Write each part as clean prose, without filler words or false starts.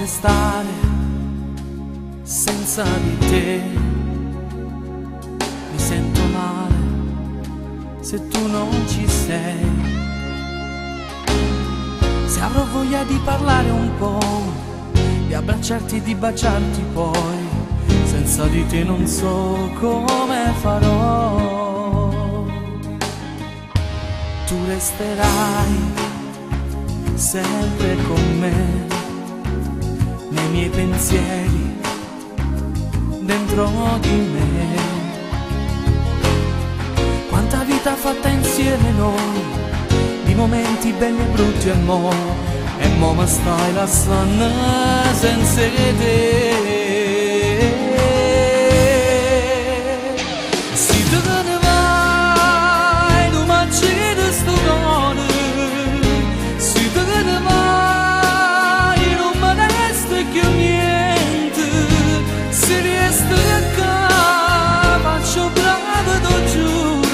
restare senza di te. Mi sento male se tu non ci sei. Se avrò voglia di parlare un po', di abbracciarti e di baciarti poi, senza di te non so come farò. Tu resterai sempre con me, nei miei pensieri, dentro di me. Quanta vita fatta insieme noi, di momenti belli e brutti e mo mi stai lasciando senza te. Se te ne vai, tu m'accidi sto cuore. Se te ne vai, non mi resta più niente. Se resta qua, faccio bravo, te giuro.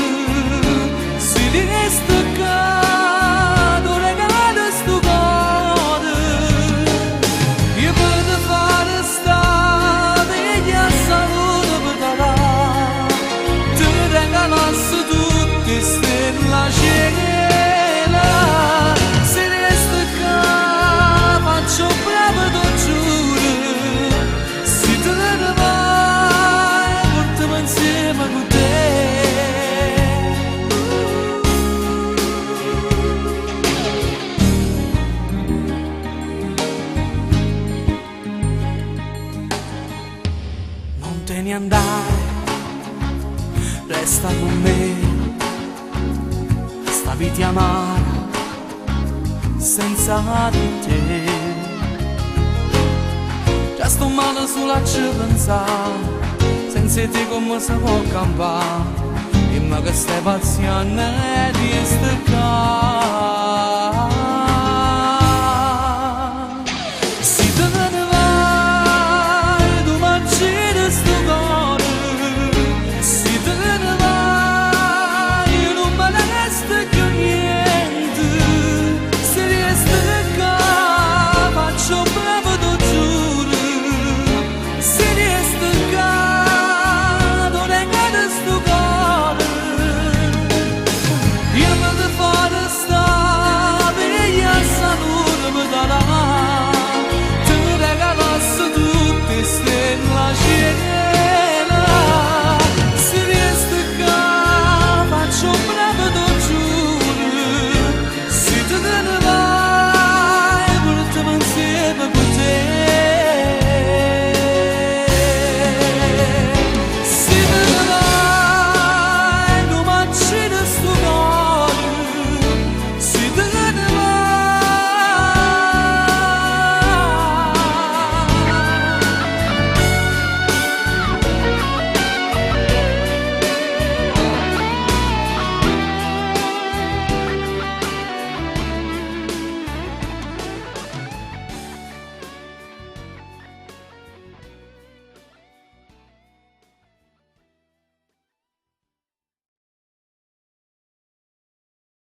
Se resta qua, tu regalo sto cuore. Io posso fare stare e a saluto per darà. Ti regalassi tutte stelle a cielo. Se resta qua, faccio bravo, te giuro. Se te ne vai, portami insieme con te. Non te ne andare, resta con me. Sta vita amara senza di te. Già sto male sulla ci pensare, senza te come si può campare. E ma che stai paziendo di sta qua.